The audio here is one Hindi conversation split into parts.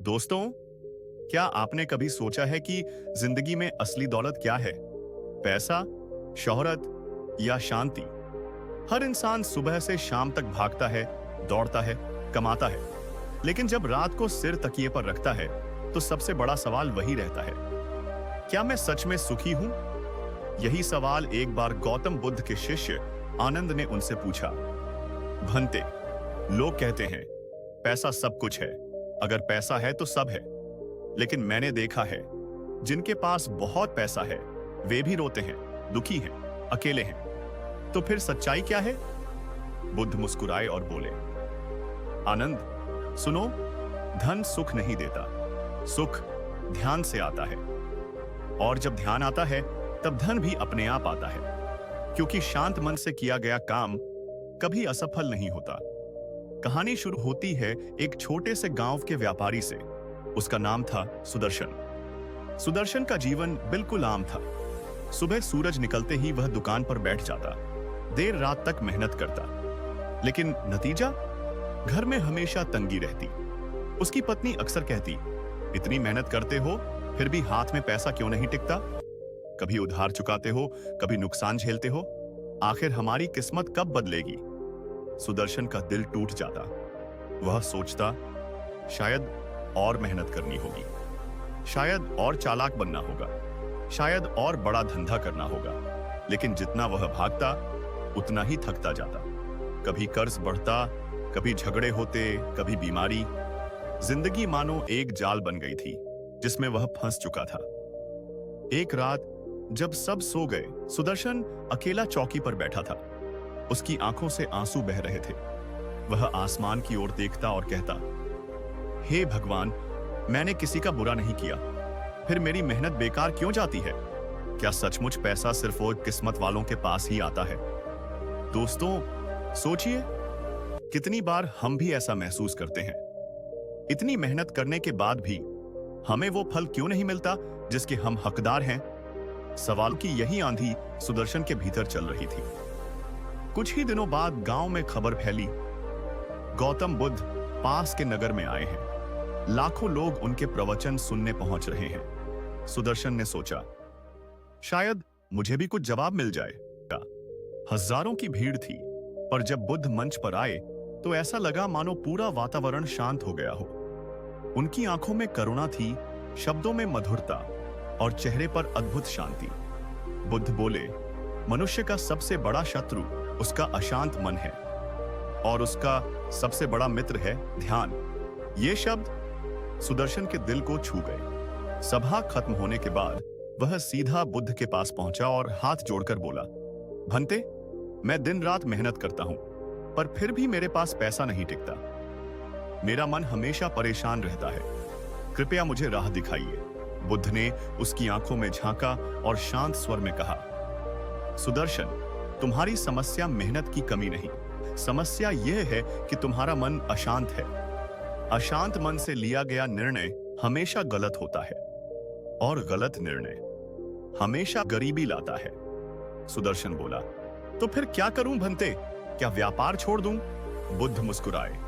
दोस्तों, क्या आपने कभी सोचा है कि जिंदगी में असली दौलत क्या है? पैसा, शोहरत या शांति? हर इंसान सुबह से शाम तक भागता है, दौड़ता है, कमाता है, लेकिन जब रात को सिर तकिए पर रखता है तो सबसे बड़ा सवाल वही रहता है, क्या मैं सच में सुखी हूं? यही सवाल एक बार गौतम बुद्ध के शिष्य आनंद ने उनसे पूछा। भंते, लोग कहते हैं पैसा सब कुछ है, अगर पैसा है तो सब है, लेकिन मैंने देखा है जिनके पास बहुत पैसा है वे भी रोते हैं, दुखी हैं, अकेले हैं। तो फिर सच्चाई क्या है? बुद्ध मुस्कुराए और बोले, आनंद, सुनो, धन सुख नहीं देता, सुख ध्यान से आता है, और जब ध्यान आता है तब धन भी अपने आप आता है, क्योंकि शांत मन से किया गया काम कभी असफल नहीं होता। कहानी शुरू होती है एक छोटे से गांव के व्यापारी से। उसका नाम था सुदर्शन। सुदर्शन का जीवन बिल्कुल आम था। सुबह सूरज निकलते ही वह दुकान पर बैठ जाता, देर रात तक मेहनत करता, लेकिन नतीजा, घर में हमेशा तंगी रहती। उसकी पत्नी अक्सर कहती, इतनी मेहनत करते हो फिर भी हाथ में पैसा क्यों नहीं टिकता? कभी उधार चुकाते हो, कभी नुकसान झेलते हो, आखिर हमारी किस्मत कब बदलेगी? सुदर्शन का दिल टूट जाता। वह सोचता, शायद और मेहनत करनी होगी, शायद और चालाक बनना होगा, शायद और बड़ा धंधा करना होगा, लेकिन जितना वह भागता उतना ही थकता जाता। कभी कर्ज बढ़ता, कभी झगड़े होते, कभी बीमारी। जिंदगी मानो एक जाल बन गई थी जिसमें वह फंस चुका था। एक रात जब सब सो गए, सुदर्शन अकेला चौकी पर बैठा था। उसकी आंखों से आंसू बह रहे थे। वह आसमान की ओर देखता और कहता, हे भगवान, मैंने किसी का बुरा नहीं किया, फिर मेरी मेहनत बेकार क्यों जाती है? क्या सचमुच पैसा सिर्फ वो किस्मत वालों के पास ही आता है? दोस्तों, सोचिए, कितनी बार हम भी ऐसा महसूस करते हैं। इतनी मेहनत करने के बाद भी हमें वो फल क्यों नहीं मिलता जिसके हम हकदार हैं? सवाल की यही आंधी सुदर्शन के भीतर चल रही थी। कुछ ही दिनों बाद गांव में खबर फैली, गौतम बुद्ध पास के नगर में आए हैं। लाखों लोग उनके प्रवचन सुनने पहुंच रहे हैं। सुदर्शन ने सोचा, शायद मुझे भी कुछ जवाब मिल जाएगा। हजारों की भीड़ थी, पर जब बुद्ध मंच पर आए तो ऐसा लगा मानो पूरा वातावरण शांत हो गया हो। उनकी आंखों में करुणा थी, शब्दों में मधुरता और चेहरे पर अद्भुत शांति। बुद्ध बोले, मनुष्य का सबसे बड़ा शत्रु उसका अशांत मन है, और उसका सबसे बड़ा मित्र है ध्यान। ये शब्द सुदर्शन के दिल को छू गए। सभा खत्म होने के बाद वह सीधा बुद्ध के पास पहुंचा और हाथ जोड़कर बोला, भंते, मैं दिन रात मेहनत करता हूं, पर फिर भी मेरे पास पैसा नहीं टिकता। मेरा मन हमेशा परेशान रहता है, कृपया मुझे राह दिखाइए। बुद्ध ने उसकी आंखों में झांका और शांत स्वर में कहा, सुदर्शन, तुम्हारी समस्या मेहनत की कमी नहीं, समस्या यह है कि तुम्हारा मन अशांत है। अशांत मन से लिया गया निर्णय हमेशा गलत होता है, और गलत निर्णय हमेशा गरीबी लाता है। सुदर्शन बोला, तो फिर क्या करूं भंते? क्या व्यापार छोड़ दूं? बुद्ध मुस्कुराए,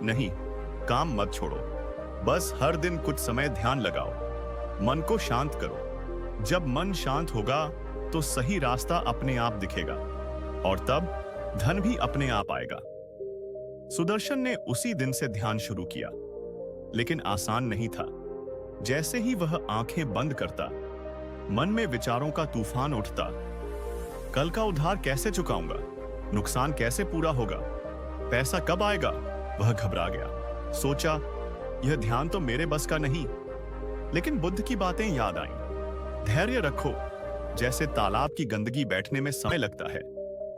नहीं, काम मत छोड़ो, बस हर दिन कुछ समय ध्यान लगाओ, मन को शांत करो। जब मन शांत होगा तो सही रास्ता अपने आप दिखेगा, और तब धन भी अपने आप आएगा। सुदर्शन ने उसी दिन से ध्यान शुरू किया, लेकिन आसान नहीं था। जैसे ही वह आंखें बंद करता, मन में विचारों का तूफान उठता। कल का उधार कैसे चुकाऊंगा? नुकसान कैसे पूरा होगा? पैसा कब आएगा? वह घबरा गया। सोचा, यह ध्यान तो मेरे बस का नहीं। लेकिन बुद्ध की बातें याद आईं। धैर्य रखो, जैसे तालाब की गंदगी बैठने में समय लगता है,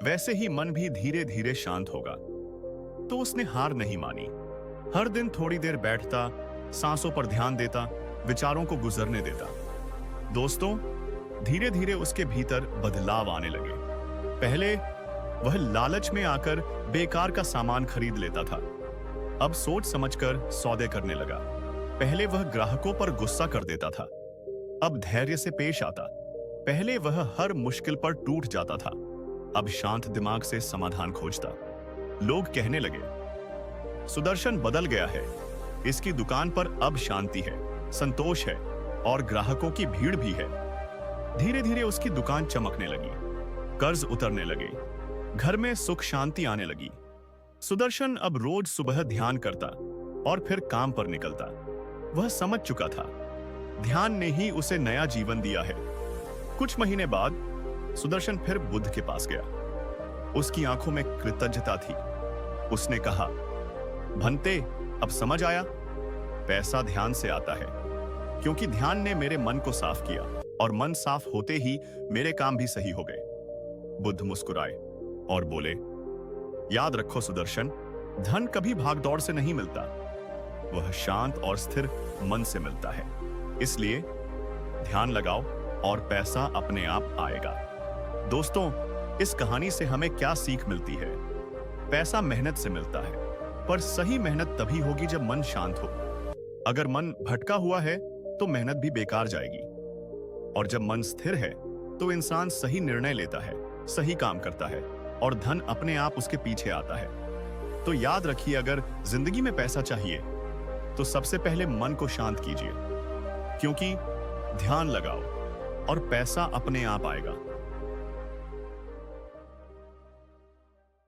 वैसे ही मन भी धीरे धीरे शांत होगा। तो उसने हार नहीं मानी। हर दिन थोड़ी देर बैठता, सांसों पर ध्यान देता, विचारों को गुजरने देता। दोस्तों, धीरे धीरे उसके भीतर बदलाव आने लगे। पहले वह लालच में आकर बेकार का सामान खरीद लेता था, अब सोच समझकर सौदे करने लगा। पहले वह ग्राहकों पर गुस्सा कर देता था, अब धैर्य से पेश आता। पहले वह हर मुश्किल पर टूट जाता था, अब शांत दिमाग से समाधान खोजता। लोग कहने लगे, सुदर्शन बदल गया है, इसकी दुकान पर अब शांति है, संतोष है और ग्राहकों की भीड़ भी है। धीरे धीरे उसकी दुकान चमकने लगी, कर्ज उतरने लगे, घर में सुख शांति आने लगी। सुदर्शन अब रोज सुबह ध्यान करता और फिर काम पर निकलता। वह समझ चुका था, ध्यान ने ही उसे नया जीवन दिया है। कुछ महीने बाद सुदर्शन फिर बुद्ध के पास गया। उसकी आंखों में कृतज्ञता थी। उसने कहा, भंते, अब समझ आया, पैसा ध्यान से आता है, क्योंकि ध्यान ने मेरे मन को साफ किया और मन साफ होते ही मेरे काम भी सही हो गए। बुद्ध मुस्कुराए और बोले, याद रखो सुदर्शन, धन कभी भागदौड़ से नहीं मिलता, वह शांत और स्थिर मन से मिलता है। इसलिए ध्यान लगाओ और पैसा अपने आप आएगा। दोस्तों, इस कहानी से हमें क्या सीख मिलती है? पैसा मेहनत से मिलता है, पर सही मेहनत तभी होगी जब मन शांत हो। अगर मन भटका हुआ है तो मेहनत भी बेकार जाएगी, और जब मन स्थिर है तो इंसान सही निर्णय लेता है, सही काम करता है और धन अपने आप उसके पीछे आता है। तो याद रखिए, अगर जिंदगी में पैसा चाहिए तो सबसे पहले मन को शांत कीजिए, क्योंकि ध्यान लगाओ और पैसा अपने आप आएगा।